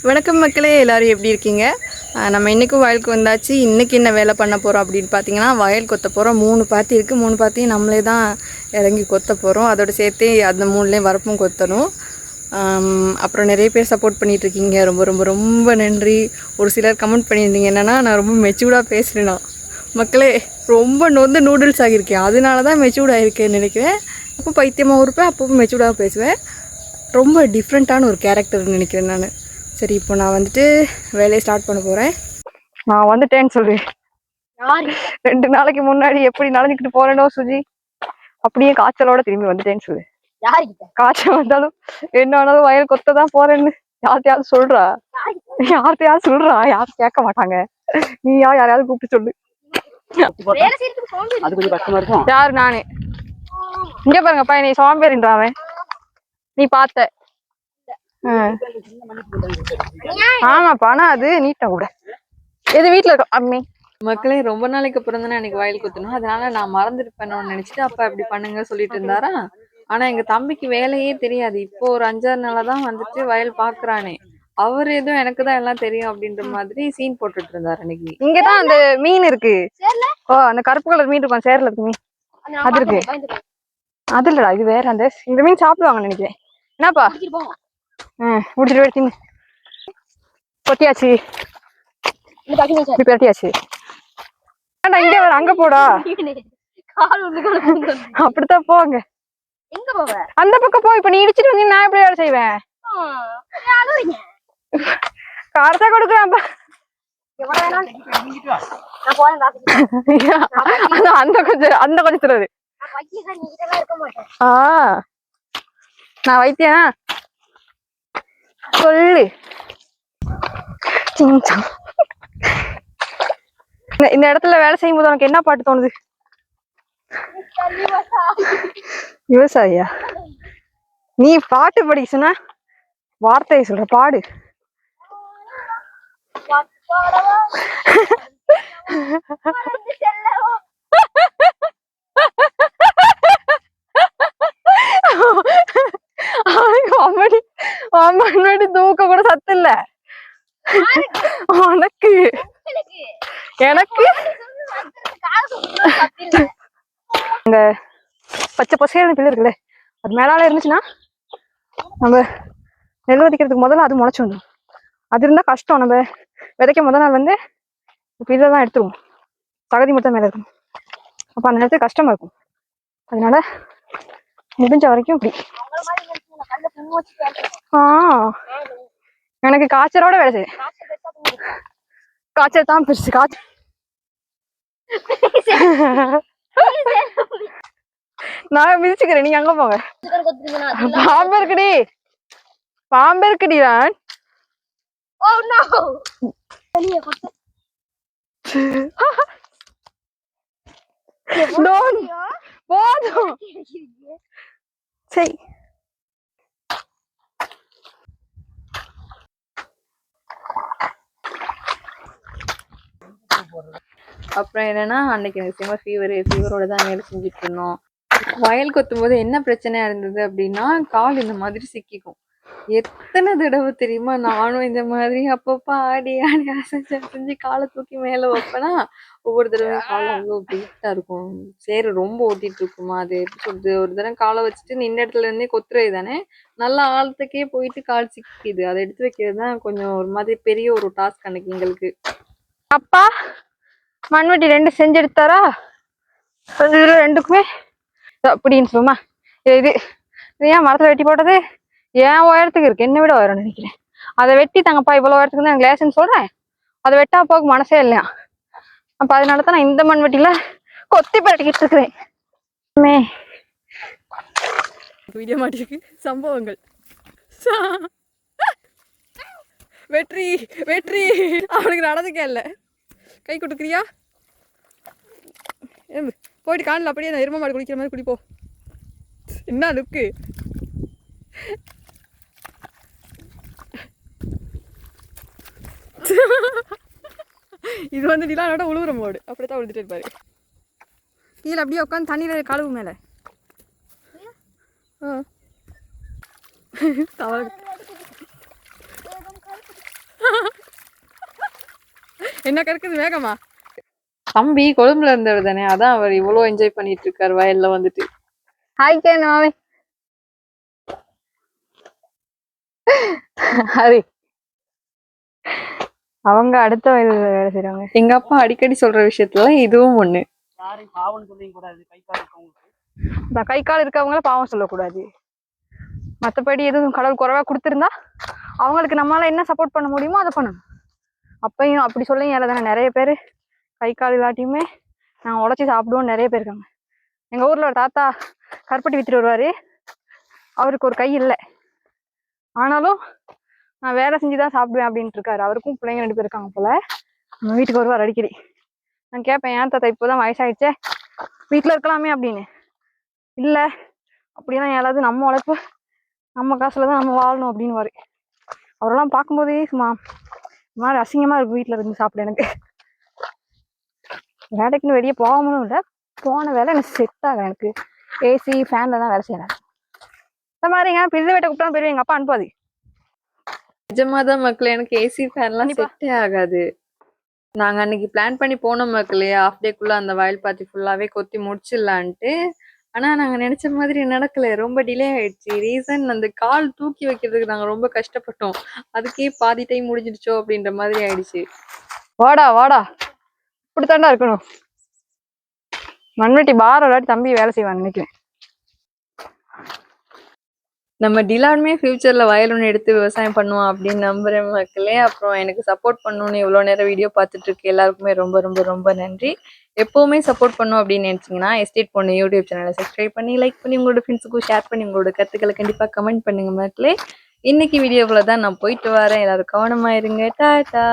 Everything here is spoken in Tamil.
வணக்கம் மக்களே, எல்லோரும் எப்படி இருக்கீங்க? நம்ம இன்றைக்கும் வயலுக்கு வந்தாச்சு. இன்றைக்கி என்ன வேலை பண்ண போகிறோம் அப்படின்னு பார்த்தீங்கன்னா, வயல் கொத்த போகிறோம். 3 பாத்தி இருக்குது. 3 பாத்தியும் நம்மளே தான் இறங்கி கொத்த போகிறோம். அதோடு சேர்த்து அந்த 3லேயும் வரப்பும் கொத்தணும். அப்புறம் நிறைய பேர் சப்போர்ட் பண்ணிகிட்ருக்கீங்க. ரொம்ப ரொம்ப ரொம்ப நன்றி. ஒரு சிலர் கமெண்ட் பண்ணியிருந்தீங்க என்னென்னா, நான் ரொம்ப மெச்சூர்டாக பேசுகிறேன்னா. மக்களே, ரொம்ப நொந்து நூடுல்ஸ் ஆகியிருக்கேன். அதனால தான் மெச்சூர்ட் ஆகிருக்கேன்னு நினைக்கிறேன். அப்போ பைத்தியமாக இருப்பேன், அப்போ மெச்சூர்டாக பேசுவேன். ரொம்ப டிஃப்ரெண்ட்டான ஒரு கேரக்டர்னு நினைக்கிறேன் நான். சரி, இப்போ நான் வந்துட்டு வேலையை ஸ்டார்ட் பண்ண போகிறேன். நான் வந்துட்டேன்னு சொல்கிறேன். 2 நாளைக்கு முன்னாடி எப்படி நடந்துக்கிட்டு போகிறேனோ சுஜி, அப்படியே காய்ச்சலோட திரும்பி வந்துட்டேன்னு சொல்லு. காய்ச்சல் வந்தாலும் என்ன ஆனாலும் வயல் கொத்த தான் போறேன்னு யார்கிட்டயாவது சொல்றா. யாரும் கேட்க மாட்டாங்க. நீயா யாரையாவது கூப்பிட்டு சொல்லு. யாரு? நானு. இங்க பாருங்கப்பா, நீ சோம்பேறின்றாவன். நீ பார்த்த. ஆமாப்பா, ஆனா அது நீட்டா கூட எது வீட்டுல இருக்கும் அம்மி. மக்களே, ரொம்ப நாளைக்கு அப்புறம் தானே எனக்கு வயல் குத்தணும். அதனால நான் மறந்துருப்பேன்னு நினைச்சிட்டு அப்பா இப்படி பண்ணுங்க சொல்லிட்டு இருந்தாரா. ஆனா எங்க தம்பிக்கு வேலையே தெரியாது. இப்போ ஒரு 5-6 நாளா தான் வந்துட்டு வயல் பாக்குறானே. அவர் எதுவும் எனக்கு தான் எல்லாம் தெரியும் அப்படின்ற மாதிரி சீன் போட்டுட்டு இருந்தாரு அன்னைக்கு. இங்கதான் அந்த மீன் இருக்கு. ஓ, அந்த கருப்பு கலர் மீன் இருக்கும், சேர்ல இருக்கு மீன். அது இருக்கு. அது இல்லடா, இது வேற. இந்த மீன் சாப்பிடுவாங்கன்னு நினைக்கிறேன். என்னப்பா? முடிச்சிட்டு போயிடுச்சு. கொட்டியாச்சு. பெட்டியாச்சு. இங்க வர, அங்க போடா. அப்படித்தான் போங்க. அந்த பக்கம் போ. இப்ப நீ இடிச்சிட்டு வந்து நான் எப்படி வேலை செய்வேன்? காரத்தா கொடுக்குறான்ப்பா. அந்த கொஞ்சம் சொல்றது. நான் வைத்தியனா சொல்லு. இந்த இடத்துல வேலை செய்யும் போது உனக்கு என்ன பாட்டு தோணுது? விவசாயியா? நீ பாட்டு படிச்சுன்னா வார்த்தையை சொல்ற, பாடு. தூக்க கூட சத்து இல்ல உனக்கு. எனக்கு இந்த பச்சை பசையான பிள்ளை இருக்குல்ல, அது மேலால இருந்துச்சுன்னா நம்ம நெல் விதைக்கிறதுக்கு முதல்ல அது முளைச்சு வந்துடும். அது இருந்தா கஷ்டம். நம்ம விதைக்க முதல் நாள் வந்து இப்போ இதை தான் எடுத்துருவோம். தகுதி மட்டும் மேல இருக்கும். அப்ப அந்த நேரத்துக்கு கஷ்டமா இருக்கும். அதனால முடிஞ்ச வரைக்கும் இப்படி. எனக்கு காய்ச்சலோட வேலை செய்ய. காய்ச்சல் தான் பெருசு. காய்ச்சல் நான் மிதிச்சுக்கிறேன், நீங்க அங்க போங்க. பாம்பு இருக்குடி, பாம்பு இருக்குடி. போதும். சரி, அப்புறம் என்னன்னா, அன்னைக்கு எனக்கு செம்ம ஃபீவரோட தான் வேலை செஞ்சுட்டு இருந்தோம். வயல் கொத்தும் போது என்ன பிரச்சனையா இருந்தது அப்படின்னா, கால் இந்த மாதிரி சிக்கிக்கும். எத்தனை தடவை தெரியுமா நானும் இந்த மாதிரி அப்பப்போ ஆடி ஆடி அசைஞ்சு காலை தூக்கி மேலே வைப்பேனா, ஒவ்வொரு தடவையும் கால் அவ்வளோ வெயிட்டா இருக்கும். சேரு ரொம்ப ஓட்டிட்டு இருக்குமா, அது எப்படி சொல்றது. ஒரு தடவை காலை வச்சுட்டு நின்ன இடத்துல இருந்தே கொத்துறது தானே, நல்லா ஆழத்துக்கே போயிட்டு கால் சிக்கிது. அதை எடுத்து வைக்கிறது தான் கொஞ்சம் ஒரு மாதிரி பெரிய ஒரு டாஸ்க் அன்னைக்கு எங்களுக்கு. அப்பா மண்வெட்டி 2 செஞ்சு எடுத்தாரா. இதுல 2க்குமே அப்படின்னு சொல்லுமா. இது ஏன் மரத்துல வெட்டி போட்டது ஏன் உயரத்துக்கு இருக்கு, என்ன விட உயரம்னு நினைக்கிறேன். அதை வெட்டி தாங்கப்பா, இவ்வளவு உயரத்துக்கு தான் கிளாஸ்ன்னு சொல்றேன். அதை வெட்டா போக மனசே இல்லையா. அப்ப அதனாலதான் நான் இந்த மண்வெட்டியில கொத்தி பரட்டிக்கிட்டு இருக்கிறேன். வீடியோ மாட்டிருக்கு சம்பவங்கள். வெற்றி வெற்றி. அவனுக்கு நடந்துக்கே இல்லை. கை கொடுக்குறியா? போயிட்டு காணல, அப்படியே நான் எரும மாடு குடிக்கிற மாதிரி குடிப்போ. என்ன லுக்கு. இது வந்து நிலானோட உழுவுற மோடு. அப்படித்தான் உழுதுட்டு இருப்பாரு. கீழே அப்படியே உட்காந்து தண்ணியில கழுவு மேல. என்ன கிடக்குது வேகமா? தம்பி கொழும்புல இருந்தவர் தானே, அதான் அவர் இவ்வளவு என்ஜாய் பண்ணிட்டு இருக்காரு வயல்ல வந்துட்டு. ஹாய் கேனாவே. ஹரி அவங்க அடுத்த வயல் வேலை செய்றாங்க. எங்க அப்பா அடிக்கடி சொல்ற விஷயத்துல இதுவும் ஒண்ணு. இந்த கை கால் இருக்கவங்கள பாவம் சொல்லக்கூடாது. மற்றபடி எதுவும் கடவுள் குறைவா கொடுத்துருந்தா அவங்களுக்கு நம்மளால என்ன சப்போர்ட் பண்ண முடியுமோ அதை பண்ணணும். அப்பையும் அப்படி சொல்ல ஏழதானே நிறைய பேர் கை கால் இல்லாட்டியுமே நாங்கள் உடச்சி சாப்பிடுவோம் நிறைய பேர் இருக்காங்க. எங்கள் ஊரில் ஒரு தாத்தா கருப்பட்டி வித்துட்டு வருவார். அவருக்கு ஒரு கை இல்லை, ஆனாலும் நான் வேலை செஞ்சு தான் சாப்பிடுவேன் அப்படின்ட்டு இருக்காரு. அவருக்கும் பிள்ளைங்க 2 பேர் இருக்காங்க போல. நம்ம வீட்டுக்கு வருவார் அடிக்கடி. நான் கேட்பேன், ஏன் தாத்தா இப்போதான் வயசாயிடுச்சே வீட்டில் இருக்கலாமே அப்படின்னு. இல்லை அப்படிலாம் ஏதாவது நம்ம உழைப்பு நம்ம காசுல தான் நம்ம வாழணும் அப்படின்னு. அவரெல்லாம் பார்க்கும்போதே சும்மா மாதிரி அசிங்கமா இருக்கும் வீட்டில் இருந்து சாப்பிட. எனக்கு வேலைக்குன்னு வெளியே போகாமலும் இல்லை, போன வேலை எனக்கு செட் ஆகலை. எனக்கு ஏசி ஃபேன்ல தான் வேலை செய்யறேன். இந்த மாதிரிங்க பிள்ளை வீட்டை கூப்பிட்டாலும் போயிருவேன், எங்கள் அப்பா அனுப்பாது. நிஜமாதான் மக்களே, எனக்கு ஏசி ஃபேன்லாம் செட்டே ஆகாது. நாங்க அன்னைக்கு பிளான் பண்ணி போனோம் மக்களே, ஹாஃப் டேக்குள்ள அந்த வயல் பாத்தி ஃபுல்லாவே கொத்தி முடிச்சிடலான்ட்டு. ஆனா நாங்க நினைச்ச மாதிரி நடக்கல, ரொம்ப டிலே ஆயிடுச்சு. ரீசன் அந்த கால் தூக்கி வைக்கிறதுக்கு நாங்க ரொம்ப கஷ்டப்பட்டோம். அதுக்கே பாதி டைம் முடிஞ்சிடுச்சோ அப்படின்ற மாதிரி ஆயிடுச்சு. வாடா வாடா, இப்படித்தாண்டா இருக்கணும். மண்வெட்டி பாரம் விளையாட்டி தம்பி வேலை செய்வான்னு நினைக்கிறேன். நம்ம டிலானுமே ஃபியூச்சர்ல வயல் ஒன்று எடுத்து விவசாயம் பண்ணுவோம் அப்படின்னு நம்புறேன் மக்களே. அப்புறம் எனக்கு சப்போர்ட் பண்ணணும்னு இவ்வளோ நேரம் வீடியோ பார்த்துட்டு இருக்கு எல்லாருக்குமே ரொம்ப ரொம்ப ரொம்ப நன்றி. எப்போவுமே சப்போர்ட் பண்ணும் அப்படின்னு நினைச்சிங்கன்னா எஸ்டேட் பொண்ணு யூடியூப் சேனலை சப்ஸ்கிரைப் பண்ணி லைக் பண்ணி உங்களோட ஃப்ரெண்ட்ஸுக்கும் ஷேர் பண்ணி உங்களோட கருத்துக்களை கண்டிப்பாக கமெண்ட் பண்ணுங்க மக்களே. இன்னைக்கு வீடியோவில் தான் நான் போயிட்டு வரேன். எல்லாரும் கவனமாக இருங்க. டாடா.